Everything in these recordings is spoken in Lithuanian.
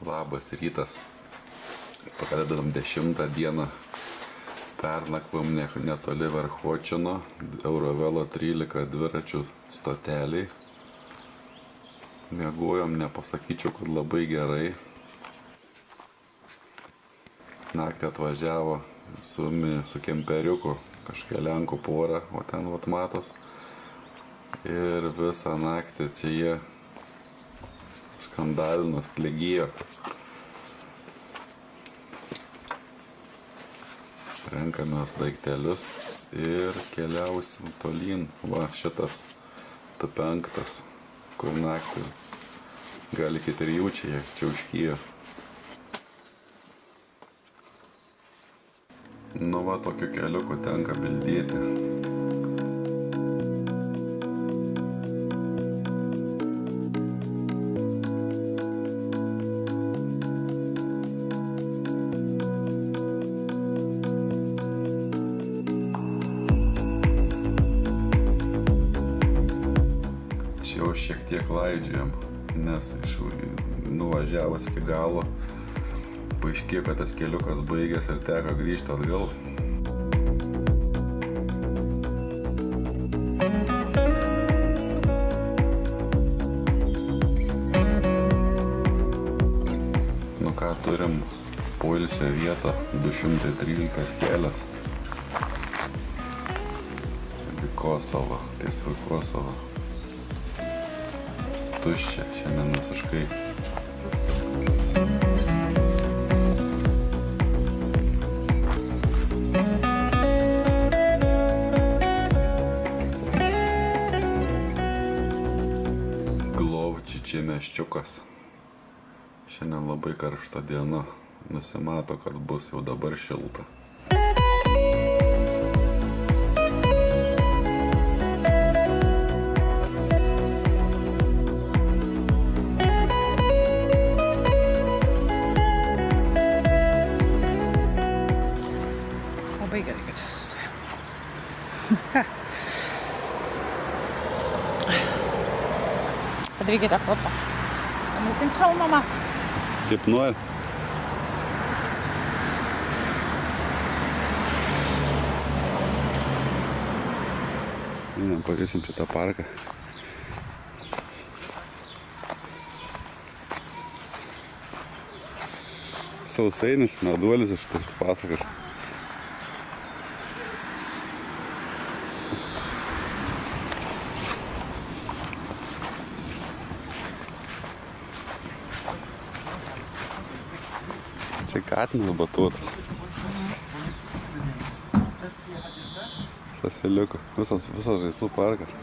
Labas rytas. Pradedam 10 dieną. Pernakvom netoli Verchočino, Eurovelo 13 dviračių stoteliai. Miegojom, nepasakyčiau, kad labai gerai. Naktį atvažiavo su kemperiuku kažkokia lenkų pora, o ten vat matos. Ir visą naktį čia jie skandalinas klygijo. Renkamės daiktelius ir keliausim tolyn. Va, šitas T5, kur naktį gali iki 3 čia užkyjo. Nu va, tokiu keliuku tenka bildėti. Jau šiek tiek laidžiam, nes nuvažiavus iki galo paaiškėjo, kad tas keliukas baigės ir teko grįžti atgal. Nu ką, turim poilsio vietą, 213 kelias. Kosovo, ties Kosovo. Tuščia šiandien visiškai. Glovčičiai miesčiukas. Šiandien labai karšta diena. Nusimato, kad bus jau dabar šilta. Labai gerai, kad čia sustojom. Padarykite foto. Nusink šalmamą. Kaip nori. Pavysim šitą parką. Sausainis, meduolis iš tų pasakas. Čia katinas batuotas. Sasiliuku. Visas žaislų parkas.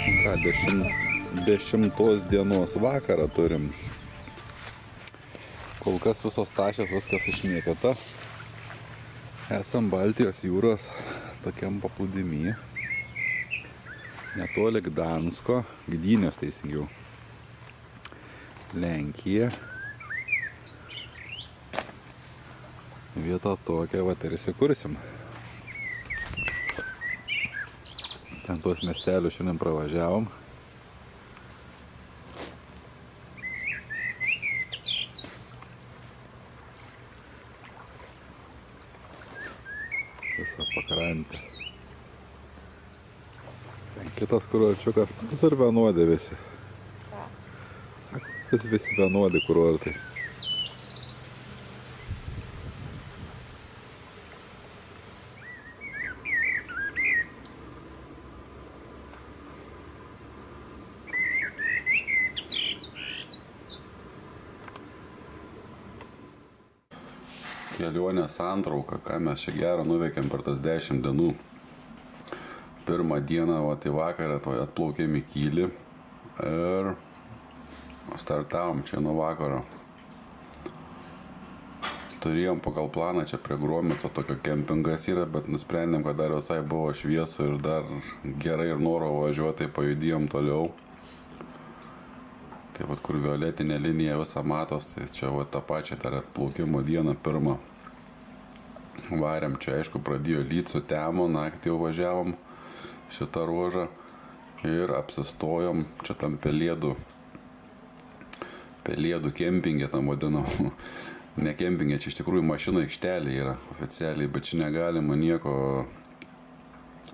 Ką, 10 dienos vakarą turim. Kol kas visos tašės, viskas išmėtyta. Esam Baltijos jūros tokiam paplūdimy. Netoli Gdansko, Gdynės teisingiau. Lenkija. Vietą tokią vat ir įsikursim. Ten tuos miestelius šiandien pravažiavom. Visą pakrantę. Ten kitas kurorčiukas, tas ir vienodė visi. Sako, visi vienodi kurortai. Kelionės santrauka, ką mes čia gero nuveikėm per tas 10 dienų. Pirmą dieną, į vakarą, atplaukėm į Kylį ir startavom čia nuo vakaro. Turėjom pagal planą čia prie Gromico tokio kempingas yra, bet nusprendėm, kad dar visai buvo šviesu ir dar gerai ir noro važiuoti, tai pajudėjom toliau. Tai kur violetinė linija visą matos, tai čia tą pačią dar atplaukimo dieną pirmą varėm. Čia aišku pradėjo lyt su temo, naktį jau važiavom šitą ruožą ir apsistojom čia tam Pelėdų kempingė tam vadinam. Ne kempingė, čia iš tikrųjų mašinų aikštelė yra oficialiai, bet čia negalima nieko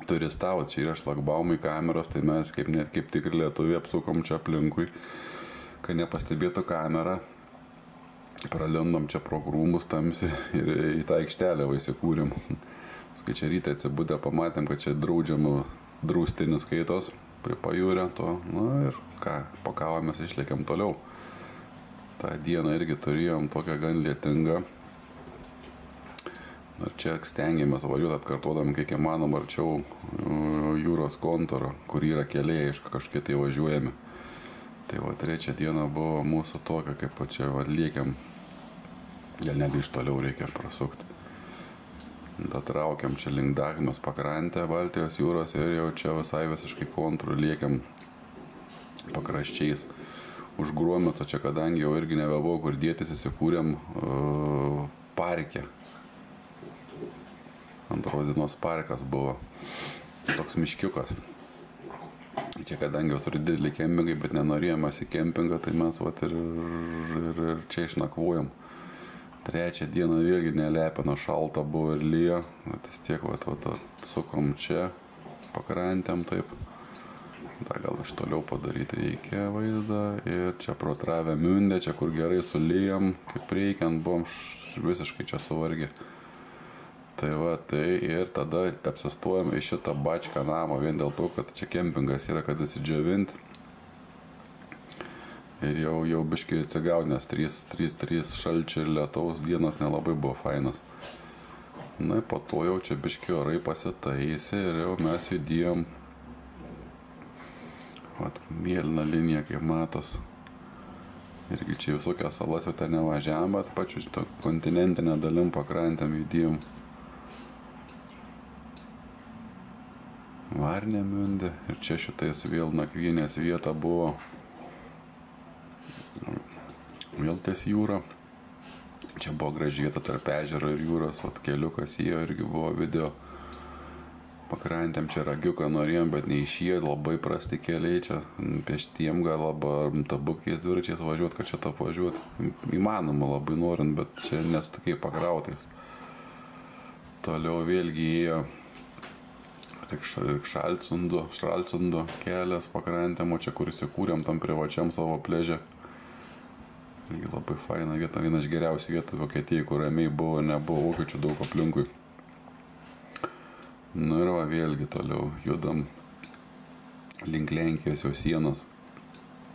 turistauti, čia yra šlagbaumai kameros, tai mes kaip tikri lietuviai apsukom čia aplinkui, kad nepastebėtų kamerą. Pralendom čia pro krūmus tamsi ir į tą aikštelę įsikūrėm. Kai čia ryte atsibudę pamatėm, kad čia draustinis skaitos prie pajūrio to, ir ką, pakavomės išlėkėm toliau. tą dieną irgi turėjom tokią gan lietingą. Ir čia stengiamės važiuoti atkartodami kiek įmanom arčiau jūros kontūro, kur yra keliai, aišku, kažkiek tai važiuojami. Tai va, trečią dieną buvo mūsų tokia, kaip čia lėkiam, gal net iš toliau reikia prasukti. Traukiam čia link Dagmės pakrantę Baltijos jūros ir jau čia visai visiškai kontūrų lėkiam pakraščiais. Už Gromico čia, kadangi jau irgi nebebuvo kur dėtis, įsikūrėm parke. Antros dienos parkas buvo toks miškiukas. Čia kadangi jos turi didelį kempingai, bet nenorėjom į kempingą, tai mes ir čia išnakvojom. Trečią dieną vėlgi nelepino, šalta buvo ir lyja, vis tiek sukom čia pakrantėm taip. Da gal iš toliau padaryti reikia vaizdą ir čia pro Travemündę, čia kur gerai sulyjam, kaip reikiant, buvom visiškai čia suvargę. Tai va, tai ir tada apsistojom į šitą bačką namą, vien dėl to, kad čia kempingas yra, kad įsidžiavinti. Ir jau biškai atsigaut, nes 3 šalčio ir lietaus dienos nelabai buvo fainas. Na, po to jau čia biškai orai pasitaisė ir jau mes judėjom. Vat, mėlyna linija, kaip matos. Irgi čia visokios salas jau ten nevažiavam, bet pačiu šito kontinentinę dalim pakrantėm judėjom. Varnemünde ir čia šitais vėl nakvynės vieta buvo. Vėl ties jūra. Čia buvo graži vieta tarp ežero ir jūros, keliukas įėjo irgi buvo video. Pakrantėm čia Ragiuką norėjom, bet neišėjo, labai prasti keliai čia. Pėštiem gal labai tabukiais dviračiais važiuoti, kad čia tą važiuoti. Įmanoma labai norint, bet čia nesu tokiai pakrautais. Toliau vėlgi įėjo Šalcundo kelias pakrantėm, o čia kur įsikūrėm tam privačiam savo pleže. Irgi labai faina vieta, viena iš geriausių vietų Vokietijai, kur ramiai buvo, nebuvo vokiečių daug aplinkui. Nu ir va, vėlgi toliau judam link Lenkijos jau sienos.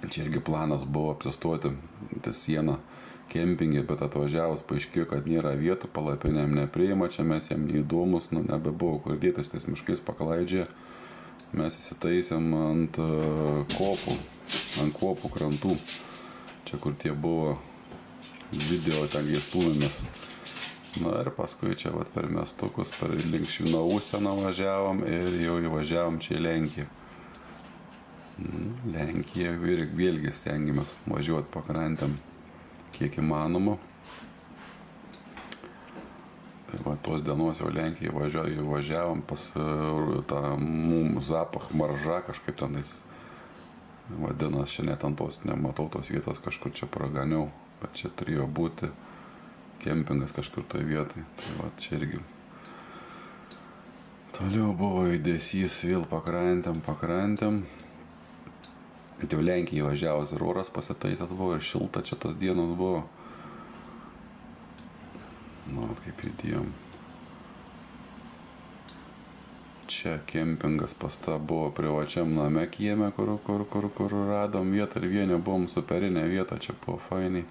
Čia irgi planas buvo apsistoti ties sieną kempingė, bet atvažiavus paaiškėjo, kad nėra vietų, palapinėm nepriima, čia mes jam neįdomus, nebebuvo kur dėtis, tais miškais paklaidžioje. mes įsitaisėm ant kopų krantų. Čia kur tie buvo video, ten jie stūmėmės. Na ir paskui čia vat per Mestukus, per link Švinauseno važiavom ir jau įvažiavom čia į Lenkiją. Lenkiją vėlgi stengiamės važiuoti pakrantėm kiek įmanoma. Tai va, tos dienos jau Lenkiją važiavom pas tą Zapach Marža, kažkaip tenais vadinas, čia net ant tos, nematau tos vietos, kažkur čia praganiau, bet čia turėjo būti kempingas kažkur toj vietoj. Tai va, čia irgi. Toliau buvo judesys vėl pakrantėm. Tai jau Lenkijai važiavus ir oras pasitaisęs buvo ir šilta čia tos dienos buvo. Na, kaip judėjom. Čia kempingas pas tą buvo privačiam name kieme, kur radom vietą ir vieną buvom superinę vietą, čia buvo fainiai.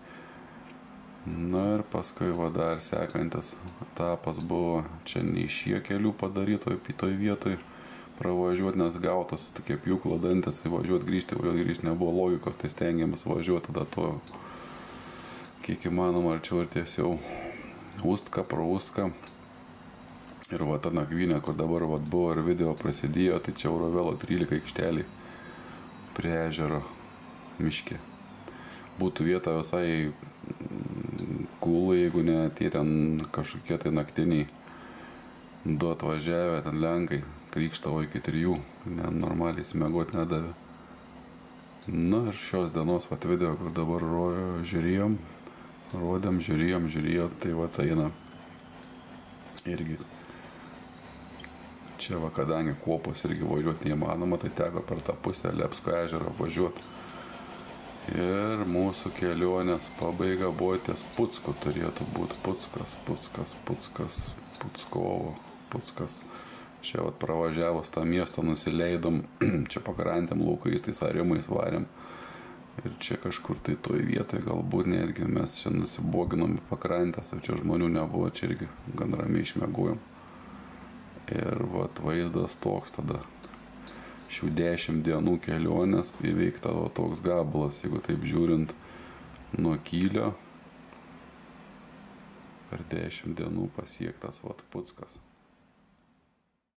Na ir paskui va dar sekantis etapas buvo čia neišėjo kelių padarytoj toj vietoj pravažiuoti, nes gautos tokie pjūklo dantis, važiuoti grįžti nebuvo logikos, tai stengiamės važiuoti tada to kiek įmanoma arčiau ir tiesiau Ustką, pro Ustką. Ir va ta nakvynė, kur dabar va buvo ir video prasidėjo, tai čia Eurovelo 13 aikštelė prie ežero miške. Būtų vieta visai cool, jeigu ne tie ten kažkokie tai naktiniai du atvažiavę, ten Lenkai krykštavo iki 3, normaliai įsimiegot nedavė. Na ir šios dienos vat video, kur dabar žiūrėjom, tai vat eina irgi. Čia va, kadangi kopos irgi važiuoti neįmanoma, tai teko per tą pusę Lepsko ežerą važiuoti. Ir mūsų kelionės pabaiga buvo ties Pucku, turėtų būti Puckas. Čia vat pravažiavus tą miestą nusileidom, čia pakrantėm laukais, tais arimais varėm. Ir čia kažkur tai toj vietoje galbūt netgi mes čia nusiboginom į pakrantės, o čia žmonių nebuvo, čia irgi gan ramiai išmiegojom. Ir vat vaizdas toks tada. Šių 10 dienų kelionės įveikta toks gabalas, jeigu taip žiūrint nuo Kylio, per 10 dienų pasiektas vat Puckas.